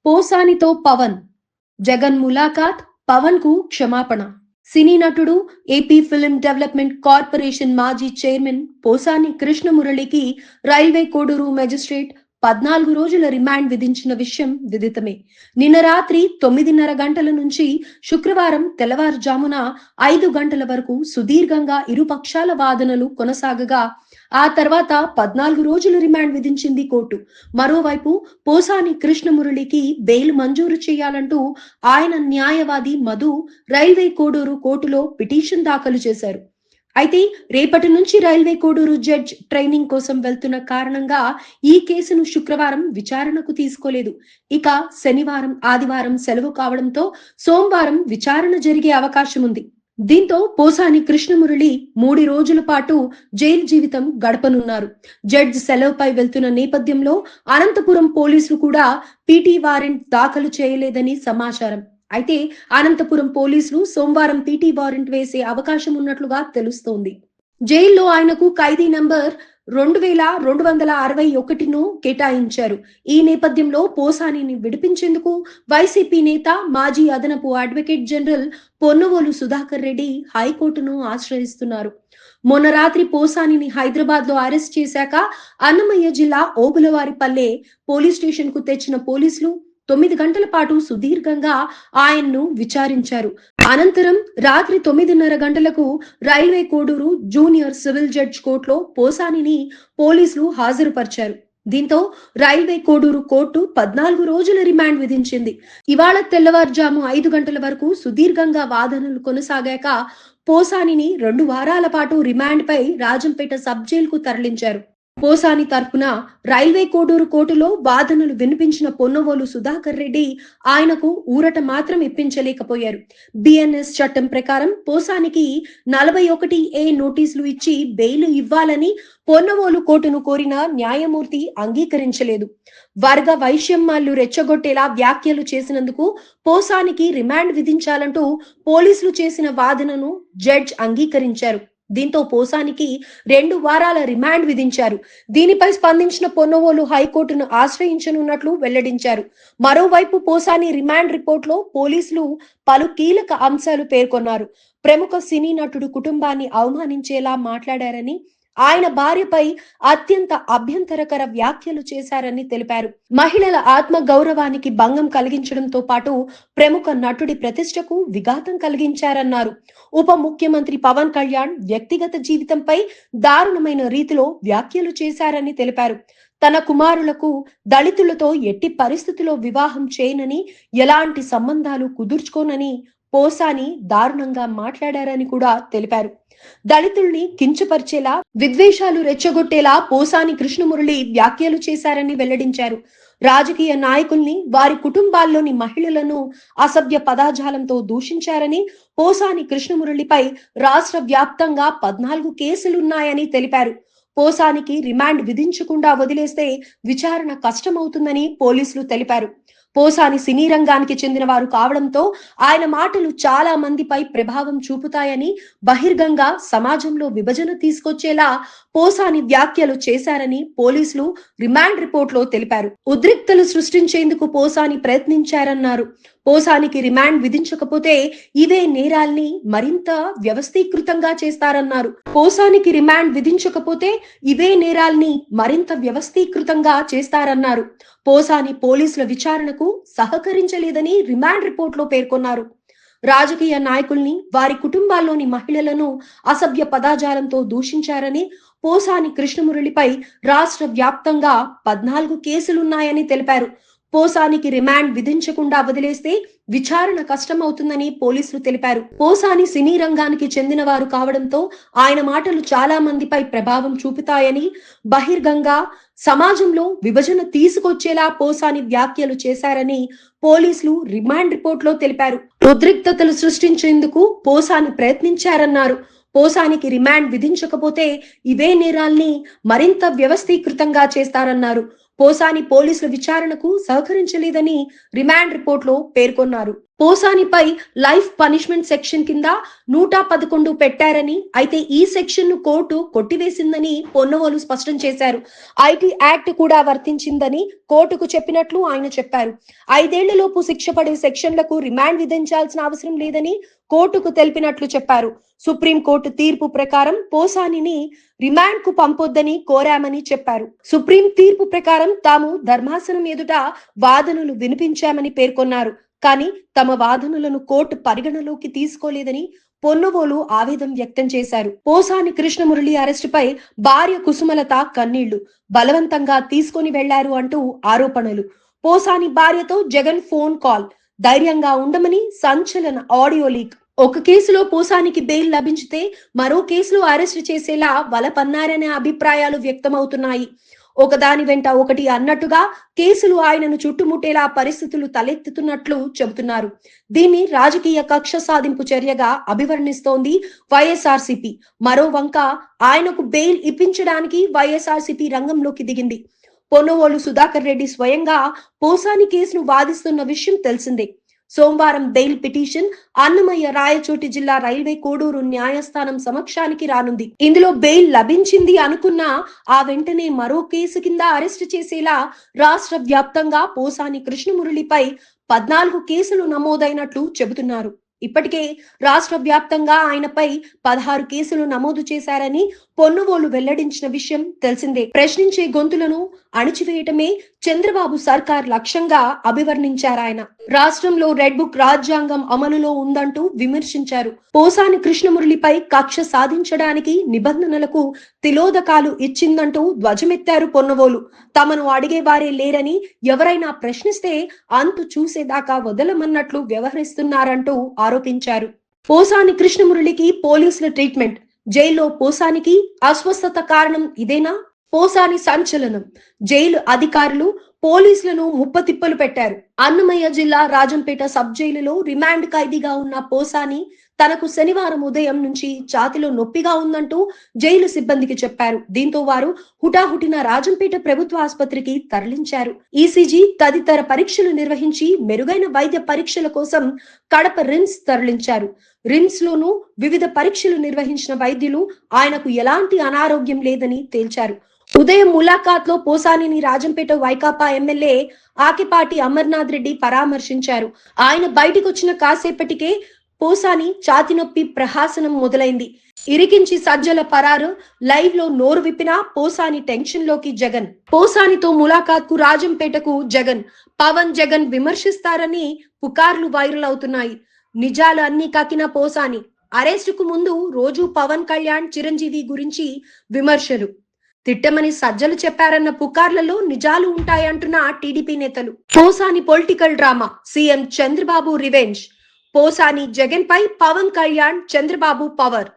పోసానితో పవన్ జగన్ ములాఖాత్, పవన్ కు క్షమాపణ. సినీ నటుడు, ఏపీ ఫిల్మ్ డెవలప్మెంట్ కార్పొరేషన్ మాజీ చైర్మన్ పోసాని కృష్ణమురళికి రైల్వే కోడూరు మెజిస్ట్రేట్ 14 రోజుల రిమాండ్ విధించిన విషయం విదితమే. నిన్న రాత్రి 9:30 గంటల నుంచి శుక్రవారం తెల్లవారుజామున 5 గంటల వరకు సుదీర్ఘంగా ఇరు పక్షాల వాదనలు కొనసాగగా ఆ తర్వాత 14 రోజుల రిమాండ్ విధించింది కోర్టు. మరోవైపు పోసాని కృష్ణమురళికి బెయిల్ మంజూరు చేయాలంటూ ఆయన న్యాయవాది మధు రైల్వే కోడూరు కోర్టులో పిటిషన్ దాఖలు చేశారు. అయితే రేపటి నుంచి రైల్వే కోడూరు జడ్జ్ ట్రైనింగ్ కోసం వెళ్తున్న కారణంగా ఈ కేసును శుక్రవారం విచారణకు తీసుకోలేదు. ఇక శనివారం, ఆదివారం సెలవు కావడంతో సోమవారం విచారణ జరిగే అవకాశం ఉంది. దీంతో పోసాని కృష్ణమురళి 3 రోజుల పాటు జైలు జీవితం గడపనున్నారు. జడ్జ్ సెలవుపై వెళ్తున్న నేపథ్యంలో అనంతపురం పోలీసులు కూడా పీటీ వారెంట్ దాఖలు చేయలేదని సమాచారం. అయితే అనంతపురం పోలీసులు సోమవారం పీటీ వారెంట్ వేసే అవకాశం ఉన్నట్లుగా తెలుస్తోంది. జైల్లో ఆయనకు ఖైదీ నంబర్ 2261ను కేటాయించారు. ఈ నేపథ్యంలో పోసానిని విడిపించేందుకు వైసీపీ నేత, మాజీ అదనపు అడ్వకేట్ జనరల్ పొన్నవోలు సుధాకర్ రెడ్డి హైకోర్టును ఆశ్రయిస్తున్నారు. మొన్న రాత్రి పోసానిని హైదరాబాద్ లో అరెస్ట్ చేశాక అన్నమయ్య జిల్లా ఓబులవారిపల్లె పోలీస్ స్టేషన్ కు తెచ్చిన పోలీసులు 9 గంటల పాటు సుదీర్ఘంగా ఆయన్ను విచారించారు. అనంతరం రాత్రి 9:30 గంటలకు railway Koduru junior civil judge కోర్టులో పోసానిని పోలీసులు హాజరుపరిచారు. దీంతో రైల్వే కోడూరు కోర్టు 14 రోజుల రిమాండ్ విధించింది. ఇవాళ తెల్లవారుజాము 5 గంటల వరకు సుదీర్ఘంగా వాదనలు కొనసాగాక పోసానిని 2 వారాల పాటు రిమాండ్ పై రాజంపేట సబ్ జైలుకు తరలించారు. పోసాని తరపున రైల్వే కోడూరు కోర్టులో వాదనలు వినిపించిన పొన్నవోలు సుధాకర్ రెడ్డి ఆయనకు ఊరట మాత్రం ఇప్పించలేకపోయారు. బిఎన్ఎస్ చట్టం ప్రకారం పోసానికి 41A నోటీసులు ఇచ్చి బెయిల్ ఇవ్వాలని పొన్నవోలు కోర్టును కోరిన న్యాయమూర్తి అంగీకరించలేదు. వర్గ వైషమ్యాలు రెచ్చగొట్టేలా వ్యాఖ్యలు చేసినందుకు పోసానికి రిమాండ్ విధించాలంటూ పోలీసులు చేసిన వాదనను జడ్జ్ అంగీకరించారు. దీంతో పోసానికి 2 వారాల రిమాండ్ విధించారు. దీనిపై స్పందించిన పొన్నవోలు హైకోర్టును ఆశ్రయించనున్నట్లు వెల్లడించారు. మరోవైపు పోసాని రిమాండ్ రిపోర్టులో పోలీసులు పలు కీలక అంశాలు పేర్కొన్నారు. ప్రముఖ సినీ నటుడు కుటుంబాన్ని అవమానించేలా మాట్లాడారని, ఆయన భార్యపై అత్యంత అభ్యంతరకర వ్యాఖ్యలు చేశారని తెలిపారు. మహిళల ఆత్మ గౌరవానికి భంగం కలిగించడంతో పాటు ప్రముఖ నటుడి ప్రతిష్టకు విఘాతం కలిగించారన్నారు. ఉప ముఖ్యమంత్రి పవన్ కళ్యాణ్ వ్యక్తిగత జీవితంపై దారుణమైన రీతిలో వ్యాఖ్యలు చేశారని తెలిపారు. తన కుమారులకు దళితులతో ఎట్టి పరిస్థితిలో వివాహం చేయనని, ఎలాంటి సంబంధాలు కుదుర్చుకోనని పోసాని దారుణంగా మాట్లాడారని కూడా తెలిపారు. దళితుల్ని కించపరిచేలా, విద్వేషాలు రెచ్చగొట్టేలా పోసాని కృష్ణమురళి వ్యాఖ్యలు చేశారని వెల్లడించారు. రాజకీయ నాయకుల్ని, వారి కుటుంబాల్లోని మహిళలను అసభ్య పదజాలంతో దూషించారని, పోసాని కృష్ణమురళిపై రాష్ట్ర వ్యాప్తంగా 14 కేసులున్నాయని తెలిపారు. పోసానికి రిమాండ్ విధించకుండా వదిలేస్తే విచారణ కష్టమవుతుందని పోలీసులు తెలిపారు. పోసాని సినీ రంగానికి చెందిన వారు కావడంతో ఆయన మాటలు చాలా మందిపై ప్రభావం చూపుతాయని, బహిర్గంగా సమాజంలో విభజన తీసుకొచ్చేలా పోసాని వ్యాఖ్యలు చేశారని పోలీసులు రిమాండ్ రిపోర్టులో తెలిపారు. ఉద్రిక్తలు సృష్టించేందుకు పోసాని ప్రయత్నించారన్నారు. పోసానికి రిమాండ్ విధించకపోతే ఇవే నేరాల్ని మరింత వ్యవస్థీకృతంగా చేస్తారన్నారు. పోసానికి రిమాండ్ విధించకపోతే ఇవే నేరాల్ని మరింత వ్యవస్థీకృతంగా చేస్తారన్నారు. పోసాని పోలీసుల విచారణకు సహకరించలేదని రిమాండ్ రిపోర్టులో పేర్కొన్నారు. రాజకీయ నాయకుల్ని, వారి కుటుంబాల్లోని మహిళలను అసభ్య పదజాలంతో దూషించారని, పోసాని కృష్ణమురళిపై రాష్ట్ర వ్యాప్తంగా 14 కేసులున్నాయని తెలిపారు. పోసానికి రిమాండ్ విధించకుండా వదిలేస్తే విచారణ కష్టమవుతుందని పోలీసులు తెలిపారు. పోసాని సినీ రంగానికి చెందిన వారు కావడంతో ఆయన మాటలు చాలా మందిపై ప్రభావం చూపుతాయని, బహిర్గంగా సమాజంలో విభజన తీసుకొచ్చేలా పోసాని వ్యాఖ్యలు చేశారని పోలీసులు రిమాండ్ రిపోర్టులో తెలిపారు. ఉద్రిక్తతలు సృష్టించేందుకు పోసాని ప్రయత్నించారన్నారు. పోసానికి రిమాండ్ విధించకపోతే ఇవే నేరాల్ని మరింత వ్యవస్థీకృతంగా చేస్తారన్నారు. పోసాని పోలీసుల విచారణకు సహకరించలేదని రిమాండ్ రిపోర్టులో పేర్కొన్నారు. పోసానిపై లైఫ్ పనిష్మెంట్ సెక్షన్ కింద 111 పెట్టారని, అయితే ఈ సెక్షన్ ను కోర్టు కొట్టివేసిందని పొన్నవోలు స్పష్టం చేశారు. ఐటీ యాక్ట్ కూడా వర్తించిందని కోర్టుకు చెప్పినట్లు ఆయన చెప్పారు. 5 ఏళ్లలోపు శిక్ష పడే సెక్షన్లకు రిమాండ్ విధించాల్సిన అవసరం లేదని కోర్టుకు తెలిపినట్లు చెప్పారు. సుప్రీంకోర్టు తీర్పు ప్రకారం పోసానిని రిమాండ్ కు పంపొద్దని కోరామని చెప్పారు. సుప్రీం తీర్పు ప్రకారం తాము ధర్మాసనం ఎదుట వాదనలు వినిపించామని పేర్కొన్నారు. కానీ తమ వాదనలను కోర్టు పరిగణలోకి తీసుకోలేదని పొన్నవోలు ఆవేదన వ్యక్తం చేశారు. పోసాని కృష్ణమురళి అరెస్టుపై భార్య కుసుమలత కన్నీళ్లు, బలవంతంగా తీసుకొని వెళ్లారు అంటూ ఆరోపణలు. పోసాని భార్యతో జగన్ ఫోన్ కాల్, ధైర్యంగా ఉండమని సంచలన ఆడియో లీక్. ఒక కేసులో పోసానికి బెయిల్ లభించితే మరో కేసులో అరెస్టు చేసేలా వలపన్నారనే అభిప్రాయాలు వ్యక్తమవుతున్నాయి. ఒకదాని వెంట ఒకటి అన్నట్టుగా కేసులు ఆయనను చుట్టుముట్టేలా పరిస్థితులు తలెత్తుతున్నట్లు చెబుతున్నారు. దీన్ని రాజకీయ కక్ష సాధింపు చర్యగా అభివర్ణిస్తోంది వైఎస్ఆర్సీపీ. మరో వంక ఆయనకు బెయిల్ ఇప్పించడానికి వైఎస్ఆర్సీపీ రంగంలోకి దిగింది. పొన్నవోలు సుధాకర్ రెడ్డి స్వయంగా పోసాని కేసును వాదిస్తున్న విషయం తెలిసిందే. సోమవారం బెయిల్ పిటిషన్ అన్నమయ్య రాయచోటి జిల్లా రైల్వే కోడూరు న్యాయస్థానం సమక్షానికి రానుంది. ఇందులో బెయిల్ లభించింది అనుకున్నా ఆ వెంటనే మరో కేసు కింద అరెస్టు చేసేలా రాష్ట్ర వ్యాప్తంగా పోసాని కృష్ణమురళిపై 14 కేసులు నమోదైనట్లు చెబుతున్నారు. ఇప్పటికే రాష్ట్ర వ్యాప్తంగా ఆయనపై 16 కేసులు నమోదు చేశారని పొన్నవోలు వెల్లడించిన విషయం తెలిసిందే. ప్రశ్నించే గొంతులను అణిచివేయటమే చంద్రబాబు సర్కార్ లక్ష్యంగా అభివర్ణించారాయన. రాష్ట్రంలో రెడ్ బుక్ రాజ్యాంగం అమలులో ఉందంటూ విమర్శించారు. పోసాని కృష్ణమురళిపై కక్ష సాధించడానికి నిబంధనలకు తిలోదకాలు ఇచ్చిందంటూ ధ్వజమెత్తారు పొన్నవోలు. తమను అడిగేవారే లేరని, ఎవరైనా ప్రశ్నిస్తే అంతు చూసేదాకా వదలమన్నట్లు వ్యవహరిస్తున్నారంటూ ఆరోపించారు. పోసాని కృష్ణమురళికి పోలీసుల ట్రీట్మెంట్, జైల్లో పోసానికి అస్వస్థత కారణం ఇదేనా? పోసాని సంచలనం, జైలు అధికారులు పోలీసులను ముప్పతిప్పలు పెట్టారు. అన్నమయ్య జిల్లా రాజంపేట సబ్ జైలులో రిమాండ్ ఖైదీగా ఉన్న పోసాని తనకు శనివారం ఉదయం నుంచి ఛాతిలో నొప్పిగా ఉందంటూ జైలు సిబ్బందికి చెప్పారు. దీంతో వారు హుటాహుటిన రాజంపేట ప్రభుత్వ ఆసుపత్రికి తరలించారు. ఈసీజీ తదితర పరీక్షలు నిర్వహించి మెరుగైన వైద్య పరీక్షల కోసం కడప రిమ్స్ తరలించారు. రిమ్స్ లోను వివిధ పరీక్షలు నిర్వహించిన వైద్యులు ఆయనకు ఎలాంటి అనారోగ్యం లేదని తేల్చారు. ఉదయం ములాఖాత్ లో పోసానిని రాజంపేట వైకాపా ఎమ్మెల్యే ఆకిపాటి అమర్నాథ్ రెడ్డి పరామర్శించారు. ఆయన బయటికి వచ్చిన కాసేపటికే పోసాని ఛాతి నొప్పి ప్రహాసనం మొదలైంది. ఇరికించి సజ్జల పరారు, లైవ్ లో నోరు విప్పినా పోసాని టెన్షన్ లోకి జగన్. పోసానితో ములాఖాత్ కు రాజంపేటకు జగన్, పవన్ జగన్ విమర్శిస్తారని పుకార్లు వైరల్ అవుతున్నాయి. నిజాలు అన్ని కక్కిన పోసాని అరెస్టుకు ముందు రోజు పవన్ కళ్యాణ్, చిరంజీవి గురించి విమర్శలు, తిట్టమని సజ్జలు చెప్పారన్న పుకార్లలో నిజాలు ఉంటాయంటున్న టీడీపీ నేతలు. Posani political drama, CM Chandrababu revenge. Posani Jagan పై పవన్ కళ్యాణ్, చంద్రబాబు పవర్.